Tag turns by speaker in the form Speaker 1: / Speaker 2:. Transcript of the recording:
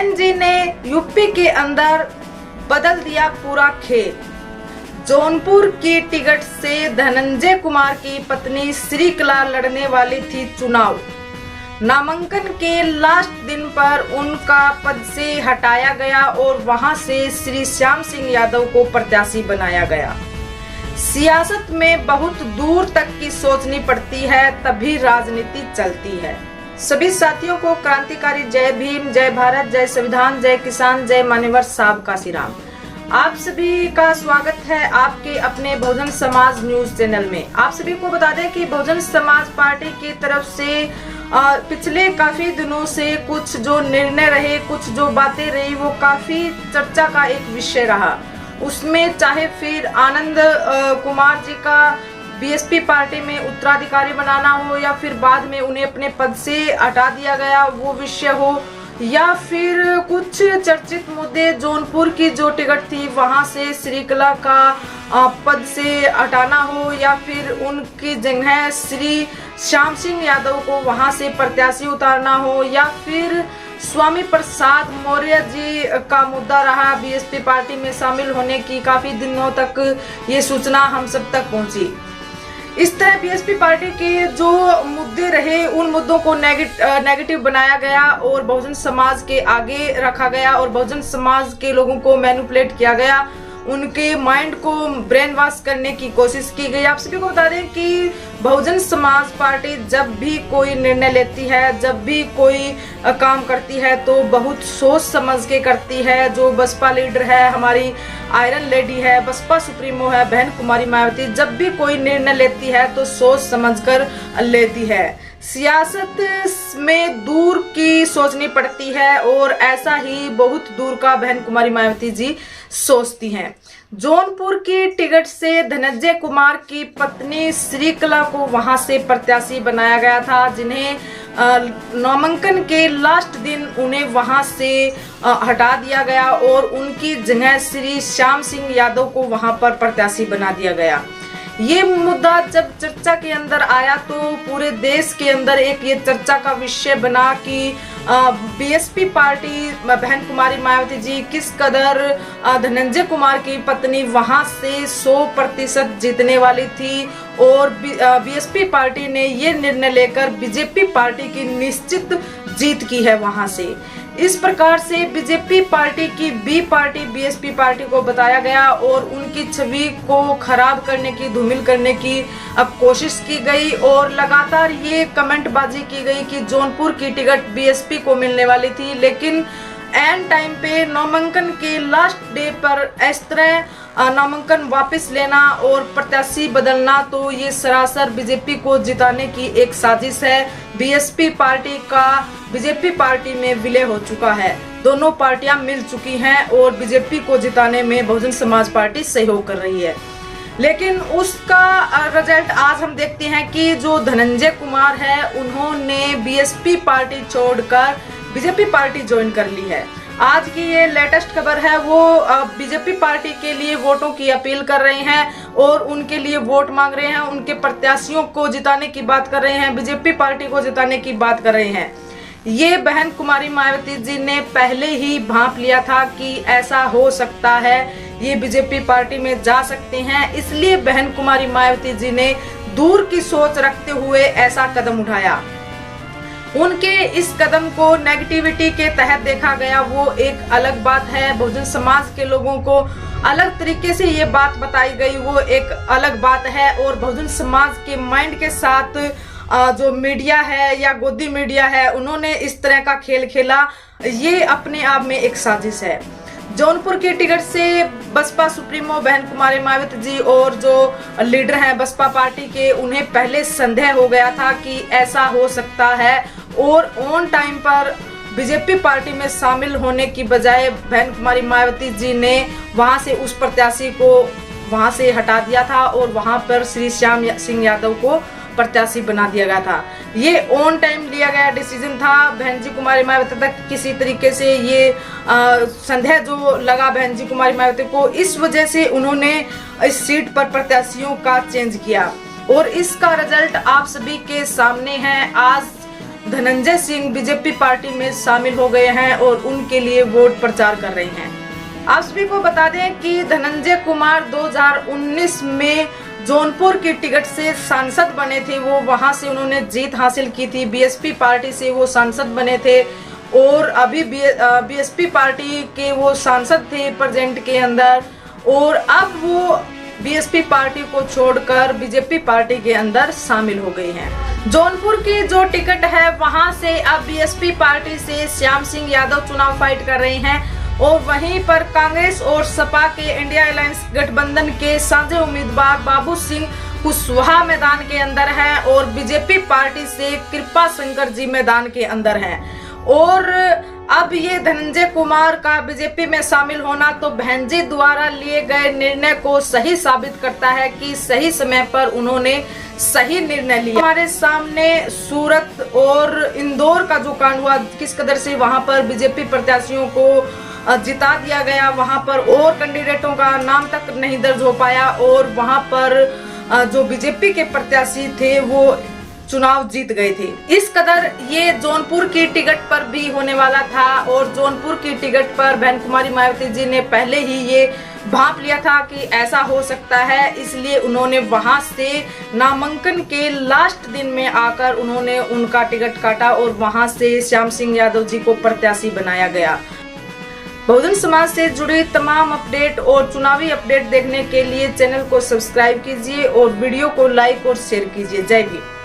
Speaker 1: बहन जी ने यूपी के अंदर बदल दिया पूरा खेल। जौनपुर की टिकट से धनंजय कुमार की पत्नी श्रीकला लड़ने वाली थी चुनाव। नामांकन के लास्ट दिन पर उनका पद से हटाया गया और वहां से श्री श्याम सिंह यादव को प्रत्याशी बनाया गया। सियासत में बहुत दूर तक की सोचनी पड़ती है, तभी राजनीति चलती है। सभी साथियों को क्रांतिकारी जय भीम, जय भारत, जय संविधान, जय किसान, जय मान्यवर साहब का श्रीराम। आप सभी का स्वागत है आपके अपने बहुजन समाज न्यूज चैनल में। आप सभी को बता दें कि बहुजन समाज पार्टी की तरफ से पिछले काफी दिनों से कुछ जो निर्णय रहे, कुछ जो बातें रही, वो काफी चर्चा का एक विषय रहा। उसमें चाहे फिर आनंद कुमार जी का बीएसपी पार्टी में उत्तराधिकारी बनाना हो, या फिर बाद में उन्हें अपने पद से हटा दिया गया वो विषय हो, या फिर कुछ चर्चित मुद्दे जौनपुर की जो टिकट थी वहां से श्रीकला का पद से हटाना हो, या फिर उनकी जगह श्री श्याम सिंह यादव को वहां से प्रत्याशी उतारना हो, या फिर स्वामी प्रसाद मौर्य जी का मुद्दा रहा बीएसपी पार्टी में शामिल होने की। काफी दिनों तक ये सूचना हम सब तक पहुंची। इस तरह बीएसपी पार्टी के जो मुद्दे रहे, उन मुद्दों को नेगेटिव बनाया गया और बहुजन समाज के आगे रखा गया और बहुजन समाज के लोगों को मैनिपुलेट किया गया, उनके माइंड को ब्रेन वॉश करने की कोशिश की गई। आप सभी को बता दें कि बहुजन समाज पार्टी जब भी कोई निर्णय लेती है, जब भी कोई काम करती है, तो बहुत सोच समझ के करती है। जो बसपा लीडर है, हमारी आयरन लेडी है, बसपा सुप्रीमो है बहन कुमारी मायावती, जब भी कोई निर्णय लेती है तो सोच समझकर लेती है। सियासत में दूर की सोचनी पड़ती है और ऐसा ही बहुत दूर का बहन कुमारी मायावती जी सोचती हैं। जौनपुर की टिकट से धनंजय कुमार की पत्नी श्रीकला को वहां से प्रत्याशी बनाया गया था, जिन्हें नामांकन के लास्ट दिन उन्हें वहां से हटा दिया गया और उनकी जगह श्री श्याम सिंह यादव को वहां पर प्रत्याशी बना दिया गया। ये मुद्दा जब चर्चा के अंदर आया तो पूरे देश के अंदर एक ये चर्चा का विषय बना कि बीएसपी पार्टी बहन कुमारी मायावती जी किस कदर धनंजय कुमार की पत्नी वहां से 100% जीतने वाली थी, और बीएसपी पार्टी ने ये निर्णय लेकर बीजेपी पार्टी की निश्चित जीत की है वहां से। इस प्रकार से बीजेपी पार्टी की बी पार्टी बीएसपी पार्टी को बताया गया और उनकी छवि को खराब करने की, धूमिल करने की अब कोशिश की गई और लगातार ये कमेंटबाजी की गई कि जौनपुर की टिकट बीएसपी को मिलने वाली थी, लेकिन एंड टाइम पे नामांकन के लास्ट डे पर इस तरह नामांकन वापस लेना और प्रत्याशी बदलना, तो ये सरासर बीजेपी को जिताने की एक साजिश है। बीएसपी पार्टी का बीजेपी पार्टी में विलय हो चुका है, दोनों पार्टियां मिल चुकी हैं और बीजेपी को जिताने में बहुजन समाज पार्टी सहयोग कर रही है। लेकिन उसका रिजल्ट आज हम देखते हैं कि जो धनंजय कुमार है उन्होंने बीएसपी पार्टी छोड़कर बीजेपी पार्टी ज्वाइन कर ली है। आज की ये लेटेस्ट खबर है, वो बीजेपी पार्टी के लिए वोटों की अपील कर रहे हैं और उनके लिए वोट मांग रहे हैं, उनके प्रत्याशियों को जिताने की बात कर रहे हैं, बीजेपी पार्टी को जिताने की बात कर रहे हैं। ये बहन कुमारी मायावती जी ने पहले ही भांप लिया था कि ऐसा हो सकता है, ये बीजेपी पार्टी में जा सकते हैं, इसलिए बहन कुमारी मायावती जी ने दूर की सोच रखते हुए ऐसा कदम उठाया। उनके इस कदम को नेगेटिविटी के तहत देखा गया, वो एक अलग बात है। बहुजन समाज के लोगों को अलग तरीके से ये बात बताई गई, वो एक अलग बात है। और बहुजन समाज के माइंड के साथ जो मीडिया है या गोदी मीडिया है, उन्होंने इस तरह का खेल खेला, ये अपने आप में एक साजिश है। जौनपुर की टिकट से बसपा सुप्रीमो बहन कुमारी मायावती जी और जो लीडर हैं बसपा पार्टी के, उन्हें पहले संदेह हो गया था कि ऐसा हो सकता है, और ऑन टाइम पर बीजेपी पार्टी में शामिल होने की बजाय बहन कुमारी मायावती जी ने वहां से उस प्रत्याशी को वहां से हटा दिया था और वहां पर श्री श्याम सिंह यादव को प्रत्याशी बना दिया गया था। ये ऑन टाइम लिया गया डिसीजन था। बहन जी कुमारी मायावती तक किसी तरीके से ये संदेह जो लगा बहन जी कुमारी मायावती को, इस वजह से उन्होंने इस सीट पर प्रत्याशियों का चेंज किया और इसका रिजल्ट आप सभी के सामने है। आज धनंजय सिंह बीजेपी पार्टी में शामिल हो गए हैं और उनके लिए वोट प्रचार कर रहे हैं। आप सभी को बता दें कि धनंजय कुमार 2019 में जौनपुर की टिकट से सांसद बने थे। वो वहां से उन्होंने जीत हासिल की थी। बीएसपी पार्टी से वो सांसद बने थे और अभी बीएसपी पार्टी के वो सांसद थे प्रेजेंट के अंदर, और अब वो बीएसपी पार्टी को छोड़कर बीजेपी पार्टी के अंदर शामिल हो गए हैं। जौनपुर की जो टिकट है वहां से अब बीएसपी पार्टी से श्याम सिंह यादव चुनाव फाइट कर रहे हैं और वहीं पर कांग्रेस और सपा के इंडिया अलायंस गठबंधन के साझे उम्मीदवार बाबू सिंह कुशवाहा मैदान के अंदर हैं और बीजेपी पार्टी से कृपा शंकर जी मैदान के अंदर हैं। और अब ये धनंजय कुमार का बीजेपी में शामिल होना तो बहन जी द्वारा लिए गए निर्णय को सही साबित करता है कि सही समय पर उन्होंने सही निर्णय लिया। हमारे सामने सूरत और इंदौर का जो कांड हुआ, किस कदर से वहां पर बीजेपी प्रत्याशियों को जिता दिया गया, वहां पर और कैंडिडेटों का नाम तक नहीं दर्ज हो पाया और वहां पर जो बीजेपी के प्रत्याशी थे वो चुनाव जीत गए थे। इस कदर ये जौनपुर की टिकट पर भी होने वाला था और जौनपुर की टिकट पर बहन कुमारी मायावती जी ने पहले ही ये भांप लिया था कि ऐसा हो सकता है, इसलिए उन्होंने वहां से नामांकन के लास्ट दिन में आकर उन्होंने उनका टिकट काटा और वहां से श्याम सिंह यादव जी को प्रत्याशी बनाया गया। बहुजन समाज से जुड़ी तमाम अपडेट और चुनावी अपडेट देखने के लिए चैनल को सब्सक्राइब कीजिए और वीडियो को लाइक और शेयर कीजिए। जय हिंद।